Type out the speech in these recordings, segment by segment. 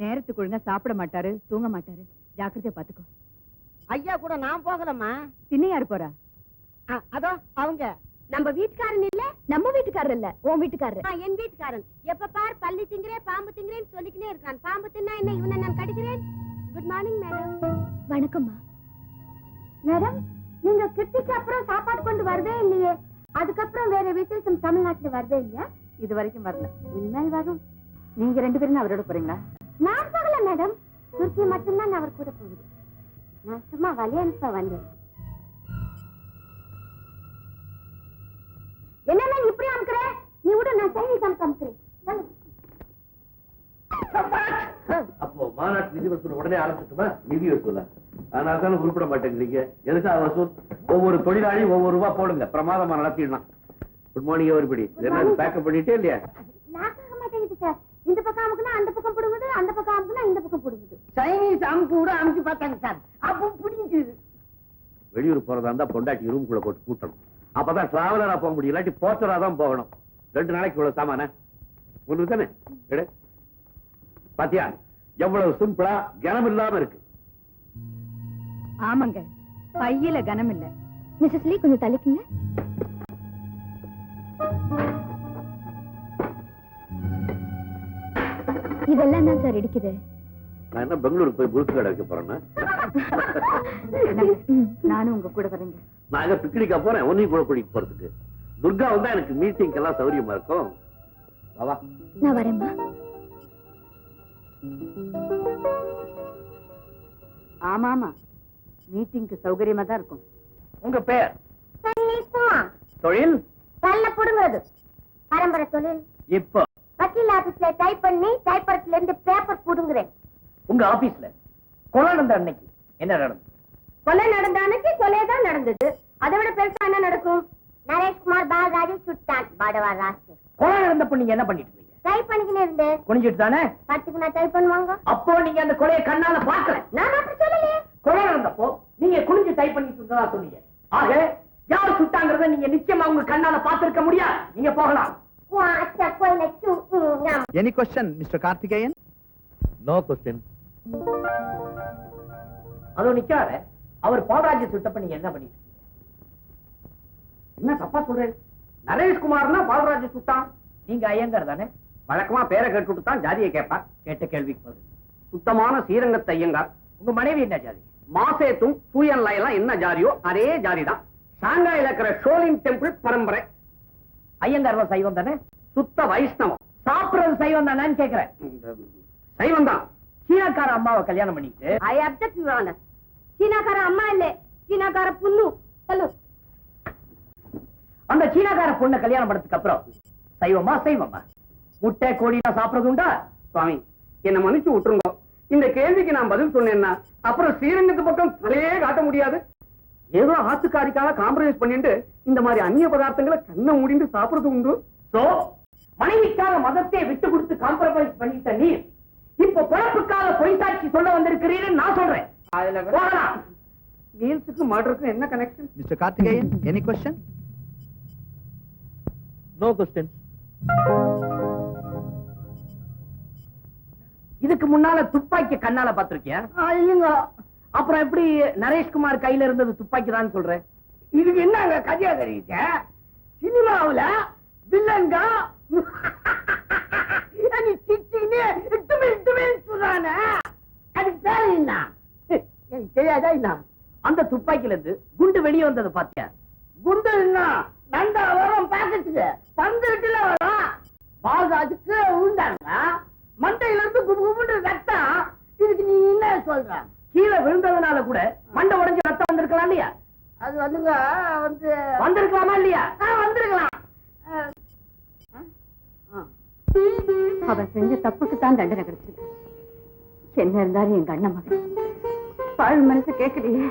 நேரத்துக்கு ஒழுங்கா சாப்பிட மாட்டாரு, தூங்க மாட்டாரு. ஜாக்கிரதையா பாத்துக்கோ. ஐயா கூட நான் போகலம்மா. பின்ன யாரு போறா? அதோ அவங்க. நம்ம வீட்டுக்காரன் இல்ல? நம்ம வீட்டுக்காரர் இல்ல, உன் வீட்டுக்காரர். என் வீட்டுக்காரன். எப்ப பார் பள்ளி திங்கிறேன் பாம்பு திங்கிறேன்னு சொல்லிக்கினே இருக்கான். பாம்பு தின்னா என்ன, இவனை நான் கடிக்கிறேன். Good morning madam. வணக்கம்மா. மேடம், நீங்க கிருத்திக்கு அப்புறம் சாப்பாடு கொண்டு வரவே இல்லையே. அதுக்கப்புறம் வேற விசேஷம் தமிழ்நாட்டுல வரவே இல்லையா? இது வரைக்கும் வரல, இனிமேல் வரும். நீங்க 2 பேரும் அவரோட போறீங்களா? நான் போகல மேடம், துர்க்கி மட்டும்தான் அவர் கூட போகுது. நான் சும்மா வழியனுப்ப வந்தேன். என்ன இப்படி அமுக்குற? நீ விட, நான் செய்தி அமுக்குறேன். அப்போ மாநாட்டு நிதி வசூல் உடனே ஆரம்பிச்சுட்டுமா? நிதி வசூலா? அதனால தானே உருப்பிட மாட்டேங்கிறீங்க. எதுக்காக வசூல்? ஒவ்வொரு தொழிலாளி ஒவ்வொரு ரூபா போடுங்க, பிரமாதமா நடத்திடலாம். Good morning everybody. என்ன பேக்கப் பண்ணிட்டே இல்லையா? நாக்காக மாட்டேங்குது சார். இந்த பக்கம் அமுக்குனா அந்த பக்கம் போடுங்குது, அந்த பக்கம் அமுக்குனா இந்த பக்கம் போடுங்குது. சைனீஸ் அமுக்கு கூட அமுச்சு பார்த்தாங்க சார், அப்போ பிடிக்குது. வெளியூர் போறதா இருந்தா பொண்டாட்டி ரூம்குள்ள போட்டு கூட்டணும். அப்பதான் டிராவலரா போக முடியும், இல்லாட்டி போர்ட்டரா தான் போகணும். 2 நாளைக்கு இவ்வளவு சாமான ஒண்ணு தானே எடு. பாத்தியா எவ்வளவு சிம்பிளா கனம் இல்லாம இருக்கு. ஆமாங்க, பையில கனம் இல்ல. மிஸ்ஸஸ் லீ, கொஞ்சம் தள்ளிக்குங்க. இதெல்லாம் தான் சார் இடிக்குது. நான் என்ன பெங்களூருக்கு போய் புருக்கு கடை வைக்க போறேன்னா? நானும் உங்க கூட வரேங்க. நாங்க பிக்னிக்கா போறேன், ஒன்னையும் கூட கூட்டிட்டு போறதுக்கு. துர்கா வந்தா எனக்கு மீட்டிங் எல்லாம் சௌரியமா இருக்கும். வா. நான் வரேம்மா. ஆமாமா, மீட்டிங்க்கு சௌகரியமா தான் இருக்கும். உங்க பேர்? தொழில்? பல்ல புடுங்கிறது பரம்பரை தொழில். இப்போ வக்கீல் ஆபீஸ்ல டைப் பண்ணி டைப்பர்ல இருந்து பேப்பர் புடுங்குறேன். உங்க ஆபீஸ்ல கொலை நடந்த அன்னைக்கு என்ன நடந்தது? கொலை நடந்த அன்னைக்கு கொலை தான் நடந்தது. அதை விட பெருசா என்ன நடக்கும்? நரேஷ்குமார் பாலராஜு சுட்டான் பாடவா ராஸ்கல். கொலை நடந்தப்ப நீங்க என்ன பண்ணிட்டு இருந்தீங்க? டைப் பண்ணிக்கினே இருந்தேன். குனிஞ்சிட்டு தானே? பத்துக்கு நான் டைப் பண்ணுவாங்க. அப்போ நீங்க அந்த கொலையை கண்ணால பாக்கல? நான் அப்படி சொல்லலையே. கொலை நடந்தப்போ நீங்க குனிஞ்சு டைப் பண்ணிட்டு இருந்ததா சொன்னீங்க. ஆக யார் சுட்டாங்கறத நீங்க நிச்சயமா உங்க கண்ணால பாத்திருக்க முடியாது. நீங்க போகலாம். Any question, Mr. Karthikeyan? No question. அதோ நிக்காரு. அவர் பாலராஜ் சுட்டப்ப நீங்க என்ன பண்ணிட்டு இருக்கீங்க? என்ன தப்பா சொல்றேன்? நரேஷ்குமார்னா பாலராஜ் சுட்டான். நீங்க ஐயங்கார் தானே? வழக்கமா பேரை கேட்டுட்டு தான் ஜாதியை கேட்பா. கேட்ட கேள்விக்கு பதில். சுத்தமான ஸ்ரீரங்கத்து ஐயங்கார். உங்க மனைவி என்ன ஜாதி? மாசேத்தும் சூயன்ல எல்லாம் என்ன ஜாதியோ அதே ஜாதி தான். ஷாங்காயில இருக்கிற ஷோலின் டெம்பிள் பரம்பரை. ஐயங்கார் சைவம் தானே? சுத்த வைஷ்ணவம். சாப்பிடுறது சைவம் தானேன்னு கேக்குறேன். சைவம் தான். சீனாக்கார அம்மாவை கல்யாணம் பண்ணிட்டு ஐ அப்செக்ட் யுவர் ஆனர். சீனாக்கார அம்மா இல்ல, சீனாக்கார பொண்ணு. சொல்லு. அந்த சீனாக்கார பொண்ணை கல்யாணம் பண்ணதுக்கு அப்புறம் சைவமா சைவமா? முட்டை கோழினா சாப்பிடுறது உண்டா? சுவாமி என்ன மன்னிச்சு விட்டுருங்க. இந்த கேள்விக்கு நான் பதில் சொன்னேன்னா அப்புறம் ஸ்ரீரங்கத்து பக்கம் தலையே காட்ட முடியாது. ஏதோ ஆத்துக்காரிக்காக காம்ப்ரமைஸ் பண்ணிட்டு இந்த மாதிரி அந்நிய பதார்த்தங்களை கண்ணை மூடிட்டு சாப்பிடுறது உண்டு. சோ மனைவிக்காக மதத்தை விட்டு கொடுத்து காம்ப்ரமைஸ் பண்ணிட்ட நீ இப்ப பிறப்புக்காக பொய் சாட்சி சொல்ல வந்திருக்கிறீன்னு நான் சொல்றேன். மீல்ஸுக்கு மர்டருக்கும் என்ன connection? Mr. Karthikeyan, any question? No questions. இதுக்கு முன்னால துப்பாக்கி கண்ணால பாத்திருக்கியா? அப்புறம் எப்படி நரேஷ்குமார் கையில இருந்தது துப்பாக்கி தான் சொல்றேன்? இதுக்கு என்னங்க கதையா தெரியுங்க? சினிமாவுல வில்லங்க சொல்றானே, அதுக்கு பேரு என்ன? எனக்கு தெரியாதா? என்ன அந்த துப்பாக்கில இருந்து குண்டு வெளியே வந்தது பாத்தியா? குண்டு என்ன நண்டா வரும் பாக்கத்துக்கு பந்துட்டுல வரும். பால்ராஜுக்கு விழுந்தாங்க, மண்டையில இருந்து குபு குபுன்னு ரத்தம். இதுக்கு நீ என்ன சொல்ற? கீழே விழுந்ததுனால கூட மண்டை உடைஞ்சு ரத்தம் வந்திருக்கலாம் இல்லையா? அது வந்துங்க வந்திருக்கலாமா இல்லையா? வந்திருக்கலாம். அவன் செஞ்ச தப்புக்கு தான் தண்டனை கிடைச்சது. என்ன இருந்தாலும் எங்க அண்ணன் மகன் பாழ் மனசு கேட்கலையே.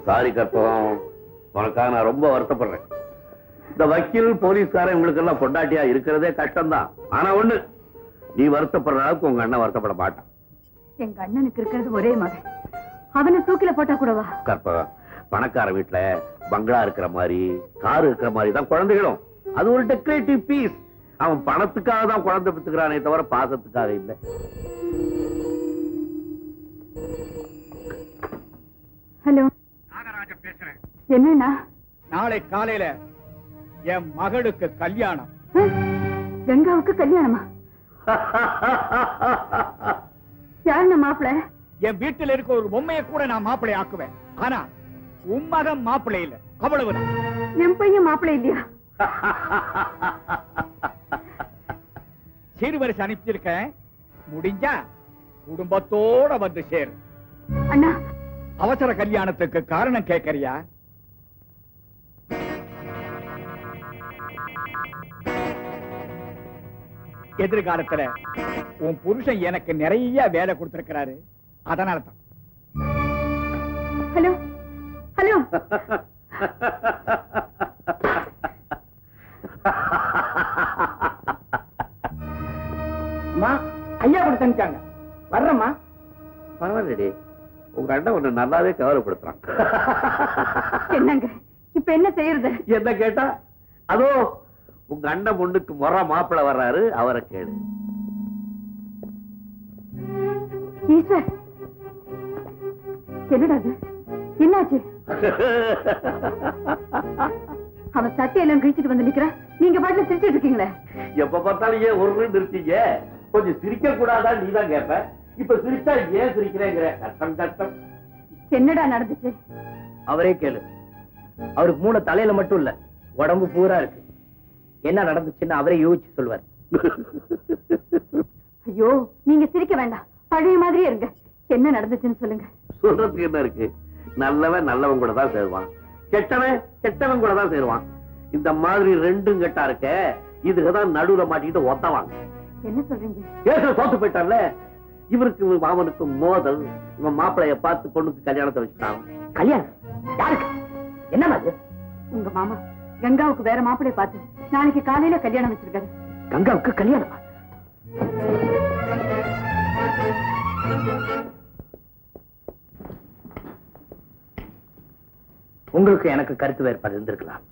சாரி கற்பகம், உனக்காக நான் ரொம்ப வருத்தப்படுறேன். இந்த வக்கீல் போலீஸ்காரன் உங்களுக்கு எல்லாம் பொண்டாட்டியா இருக்கிறதே கஷ்டம்தான். ஆனா ஒண்ணு, நீ வருத்தப்படுற அளவுக்கு உங்க அண்ணன் வருத்தப்பட மாட்டான். எங்க அண்ணனுக்கு இருக்கிறது ஒரே மகன், அவனை தூக்கில போட்டா கூடவா? கற்பகம், பணக்கார வீட்டுல பங்களா இருக்கிற மாதிரி காரு இருக்கிற மாதிரி தான் குழந்தைகளும். அது ஒரு டெக்கரேட்டிவ் பீஸ். அவன் பணத்துக்காக தான் குழந்தை பெற்றுக்கிறானே தவிர பாசத்துக்காக இல்லை. ஹலோ, நாகராஜன் பேசுறேன். என்னண்ணா? நாளை காலையில என் மகளுக்கு கல்யாணம். கங்காவுக்கு கல்யாணமா? யாருண்ணா மாப்பிள்ள? என் வீட்டில் இருக்க ஒரு பொம்மையை கூட நான் மாப்பிள்ளை ஆக்குவேன். ஆனா உன் மகன் மாப்பிள்ளை இல்ல, அவ்வளவுதான். என் பையன் மாப்பிள்ளை இல்லையா? சீர்வரிசை அனுப்பிச்சிருக்கேன். முடிஞ்சா குடும்பத்தோட வந்து சேரு. அண்ணா, அவசர கல்யாணத்துக்கு காரணம் கேட்கறியா? எதிர்காலத்துல உன் புருஷன் எனக்கு நிறைய வேலை கொடுத்திருக்கிறாரு, அதனாலதான். ஹலோ ஹலோ, ஐயா கொடுத்து அனுப்பிச்சாங்க. வர்றம்மா. பரவாயில்லடி, உங்க அண்ணன் ஒண்ணு நல்லாவே கவலைப்படுத்துறான். என்னங்க இப்ப என்ன செய்யறது? என்ன கேட்டா, அதோ உங்க அண்ணன் பொண்ணுக்கு முறை மாப்பிள்ள வர்றாரு, அவரை கேளு. ஈஸ்வர், என்னடா அது? என்னாச்சு? அவன் சட்டையெல்லாம் கிழிச்சிட்டு வந்து நிக்கிறான், நீங்க பாட்டுல சிரிச்சிட்டு இருக்கீங்களே. எப்ப பார்த்தாலும் ஏன் ஒரு நிறுத்தீங்க? கொஞ்சம் சிரிக்க கூடாதா? நீதான் கேப்ப. இப்ப சிரிச்சா ஏன் சிரிக்கிறேங்கிற. கஷ்டம் கஷ்டம். என்னடா நடந்துச்சு? அவரே கேளு. அவருக்கு மூணு தலையில மட்டும் இல்ல, உடம்பு பூரா இருக்கு. என்ன நடந்துச்சுன்னு அவரே யோசிச்சு சொல்லுவார். ஐயோ, நீங்க சிரிக்க வேண்டாம், பழைய மாதிரியே இருங்க. என்ன நடந்துச்சுன்னு சொல்லுங்க. சொல்றதுக்கு என்ன இருக்கு? நல்லவன் நல்லவன் கூட தான் சேருவான், கெட்டவன் கெட்டவன் கூட தான் சேருவான். இந்த மாதிரி ரெண்டும் கெட்டா இருக்க, இதுக்குதான் நடுவுல மாட்டிக்கிட்டு ஒத்தவாங்க. என்ன சொல்றீங்க? கேச தோத்து போயிட்டான்ல. இவருக்கு மாமனுக்கு மோதல். இவன் மாப்பிளைய பார்த்து பொண்ணுக்கு கல்யாணத்தை வச்சுட்டான். கல்யாணம் யாருக்கு? என்ன உங்க மாமா கங்காவுக்கு வேற மாப்பிளைய பார்த்து நாளைக்கு காலையில கல்யாணம் வச்சிருக்காரு. கங்காவுக்கு கல்யாணமா? உங்களுக்கு எனக்கு கருத்து வேறுபாடு இருந்திருக்கலாம்.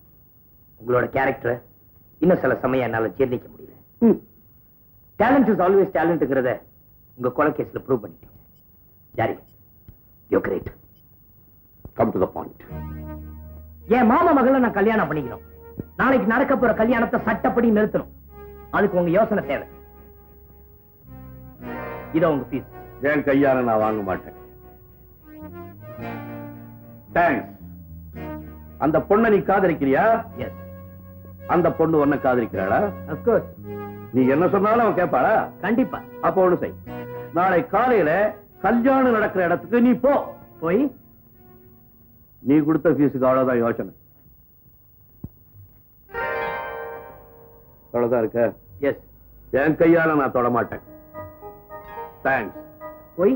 உங்களோட கேரக்டர் இன்னும் சில சமயம் என்னால ஜீர்ணிக்க முடியல. டேலண்ட் இஸ் ஆல்வேஸ் டேலண்ட்ங்கிறத உங்க கொலை கேஸ்ல ப்ரூவ் பண்ணிட்டீங்க. ஜாரி, you great. Come to the point. என் மாமா மகளை நான் கல்யாணம் பண்ணிக்கணும். நாளைக்கு நடக்க போற கல்யாணத்தை சட்டப்படி நிறுத்தணும். அதுக்கு உங்க யோசனை தேவை. இதோ உங்க ஃபீஸ். என் கையால நான் வாங்க மாட்டேன். தேங்க்ஸ். அந்த பொண்ணை நீ காதலிக்கிறியா? எஸ். அந்த பொண்ணு உன்னை காதலிக்கிறாளா? Of course. நீ என்ன சொன்னாலும் அவன் கேட்பாளா? கண்டிப்பா. அப்ப ஒண்ணு செய். நாளை காலையில கல்யாணம் நடக்கிற இடத்துக்கு நீ போ. போய் நீ கொடுத்த ஃபீஸுக்கு அவ்வளவுதான் யோசனை. அவ்வளவுதான் இருக்க? எஸ். என் கையால நான் தொட மாட்டேன். தேங்க்ஸ். போய்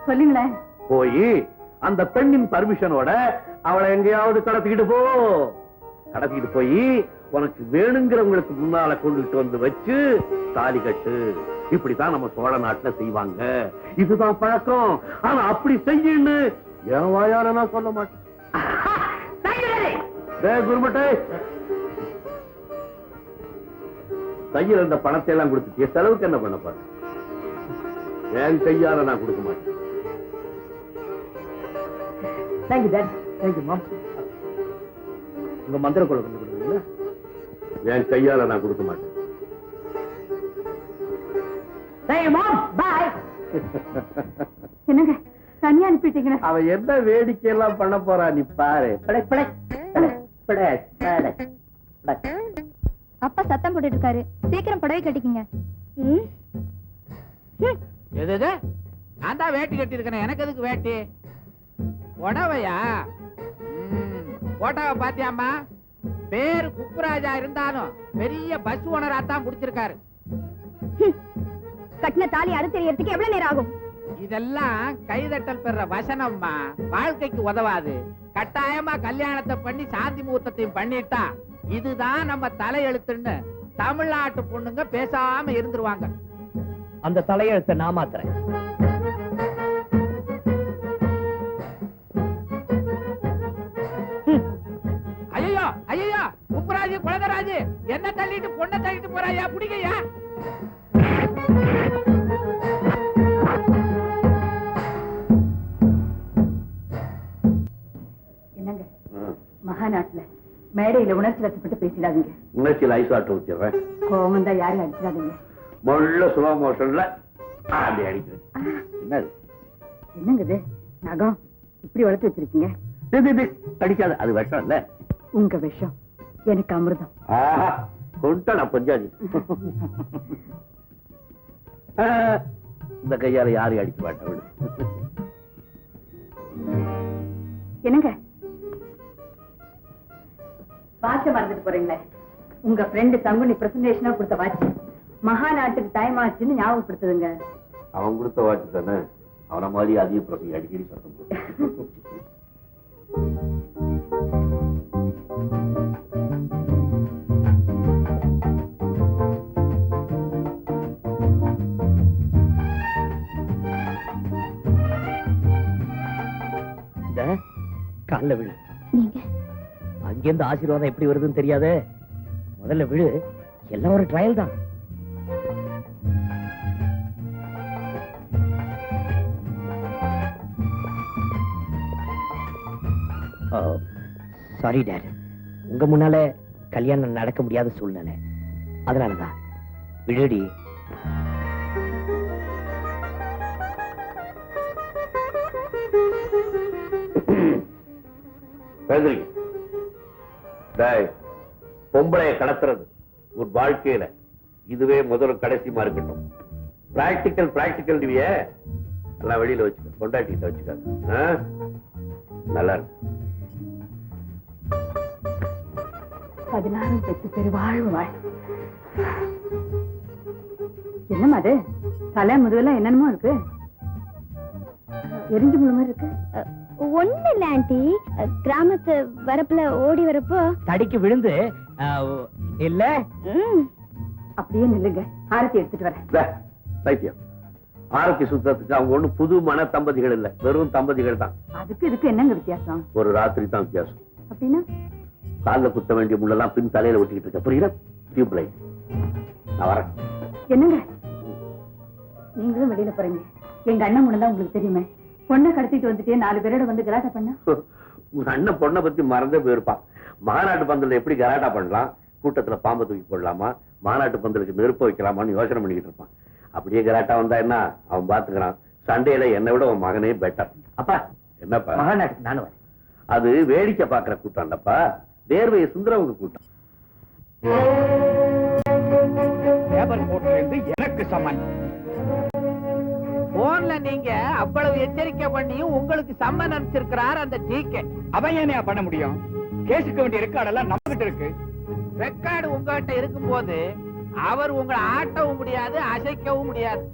சொல்லுங்களேன். போய் அந்த பெண்ணின் பர்மிஷனோட அவளை எங்கேயாவது கடத்திக்கிட்டு போ. கடத்திக்கிட்டு போய் உனக்கு வேணுங்கிறவங்களுக்கு முன்னால கொண்டுட்டு வந்து வச்சு தாலி கட்டு. இப்படித்தான் நம்ம சோழ நாட்டுல செய்வாங்க. இதுதான் பழக்கம். ஆனா அப்படி செய்யன்னு என் வாயால நான் சொல்ல மாட்டேன். குருமட்டை, கையில் இருந்த பணத்தை எல்லாம் கொடுத்துட்டு செலவுக்கு என்ன பண்ண பாரு. என் கையால நான் கொடுக்க மாட்டேன். Thank you dot. தேங்க்யூ மாம். உங்க மந்திர கொலை கொண்டு கொடுக்குறீங்களா? என் கையால நான் கொடுக்க மாட்டேன். தேங்க்யூ மாம். பாய். என்னங்க தனியா அனுப்பிட்டீங்க? அவ என்ன வேடிக்கை எல்லாம் பண்ண போறா நீ பாரு. அப்பா சத்தம் போட்டுட்டு இருக்காரு, சீக்கிரம் புடவை கட்டிக்கங்க. எது? நான் தான் வேட்டி கட்டி இருக்கேன். எனக்கு எதுக்கு வேட்டி? புடவையா? போட்டோவை பாத்தியாமா? பேரு குப்புராஜா இருந்தாலும் பெரிய பஸ் ஓனரா தான் முடிச்சிருக்காரு. கட்டின தாலி அறுத்தெறியறதுக்கு எவ்வளவு நேரம் ஆகும்? இதெல்லாம் கைதட்டல் பெற வசனம்மா, வாழ்க்கைக்கு உதவாது. கட்டாயமா கல்யாணத்தை பண்ணி சாந்தி முகூர்த்தத்தையும் பண்ணிட்டா இதுதான் நம்ம தலையெழுத்துன்னு தமிழ்நாட்டு பொண்ணுங்க பேசாம இருந்துருவாங்க. அந்த தலையெழுத்தை நான் மாத்துறேன். ஐயோ ஐயோ, குப்புராஜு குழந்தராஜு என்ன தள்ளிட்டு பொண்ணை தள்ளிட்டு போறாயா? பிடிக்கையா? மேடையில உணர்ச்சி வசப்பட்டு பேசிடாதீங்க. உணர்ச்சியில் ஐசாட்டு ஊத்திடுறேன். கோவம் தான் யாரையும் அடிச்சிடாதீங்க. முள்ள ஸ்லோ மோஷன்ல அப்படி அடிக்கிறேன். என்னது என்னங்க இது நகம் இப்படி வளர்த்து வச்சிருக்கீங்க? அடிக்காது, அது விஷம் இல்ல. உங்க விஷம் எனக்கு அமிர்தம். ஆஹா, கொண்டா பஞ்சாதி. இந்த கையால யாரையும் அடிக்க மாட்டேன். என்னங்க வாட்ச மறந்துட்டு போறீங்களே? உங்க ஃப்ரெண்டு தங்குனி பிரசன்டேஷனா கொடுத்த வாட்ச் மகாநாட்டுக்கு டைம் ஆச்சுன்னு ஞாபகப்படுத்துதுங்க. அவன் கொடுத்த வாட்சி தானே, அவன மாதிரி அதிக பிரசங்க அடிக்கடி சத்தம் போடு. கால்ல விழு. நீங்க அங்கிருந்து ஆசீர்வாதம் எப்படி வருதுன்னு தெரியாத, முதல்ல விழு. எல்லாம் ஒரு ட்ரையல் தான். சாரி டேட், உங்க முன்னால கல்யாணம் நடக்க முடியாத சூழ்நிலை, அதனாலதான். விழுடி. பொம்பளைய கடத்துறது ஒரு வாழ்க்கையில இதுவே முதல் கடைசிமா இருக்கட்டும். பிராக்டிக்கல் பிராக்டிக்கல் எல்லாம் வெளியில வச்சுக்க, கொண்டாட்டிக்கிட்ட வச்சுக்காங்க. நல்லா இருக்கு. 16 பெற்று பெருவாழ்வு வாழ். என்னம்மா அது தலை முதுவெல்லாம் என்னென்னமோ இருக்கு, எரிஞ்சு முழு மாதிரி இருக்கு. ஒண்ணு இல்ல ஆண்டி, கிராமத்து வரப்புல ஓடி வரப்போ தடிக்கு விழுந்து இல்ல. அப்படியே நில்லுங்க, ஆரத்தி எடுத்துட்டு வரேன். பைத்தியம், ஆரத்தி சுத்தத்துக்கு அவங்க ஒண்ணு புது மன தம்பதிகள் இல்ல, வெறும் தம்பதிகள் தான். அதுக்கு இதுக்கு என்னங்க வித்தியாசம்? ஒரு ராத்திரி தான் வித்தியாசம். அப்படின்னா காலில் குத்த வேண்டிய முள்ளெல்லாம் பின் தலையில ஒட்டிக்கிட்டு இருக்க, புரியுதா? Tube light. நான் வரேன். என்னங்க நீங்களும் வெளியில போறீங்க? எங்க அண்ணன் முன்னதான் உங்களுக்கு தெரியுமே, பொண்ணை கடத்திட்டு வந்துட்டே 4 பேரோட வந்து கலாட்டா பண்ண. உங்க அண்ணன் பொண்ணை பத்தி மறந்தே போயிருப்பான். மாநாட்டு பந்தல எப்படி கலாட்டா பண்ணலாம், கூட்டத்துல பாம்பை தூக்கி போடலாமா, மாநாட்டு பந்தலுக்கு நெருப்பு வைக்கலாமான்னு யோசனை பண்ணிக்கிட்டு இருப்பான். அப்படியே கலாட்டா வந்தா என்ன, அவன் பாத்துக்கிறான். சண்டையில என்னை விட உன் மகனே பெட்டர். அப்பா என்னப்பா, மகாநாட்டுக்கு நானும் வரேன். அது வேடிக்கை பாக்குற கூட்டம் இல்லப்பா, வேர்வையை சுந்தரவங்க கூட்டம். லேபர் கோர்ட்ல இருந்து எனக்கு சமன். போன்ல நீங்க அவ்வளவு எச்சரிக்கை பண்ணியும் உங்களுக்கு சம்மன் அனுப்பிச்சிருக்கிறார் அந்த ஜிகே. அவன் ஏனையா பண்ண முடியும்? கேஸுக்கு வேண்டிய ரெக்கார்டெல்லாம் நம்ம கிட்ட இருக்கு. ரெக்கார்டு உங்ககிட்ட இருக்கும்போது அவர் உங்களை ஆட்டவும் முடியாது, அசைக்கவும் முடியாது.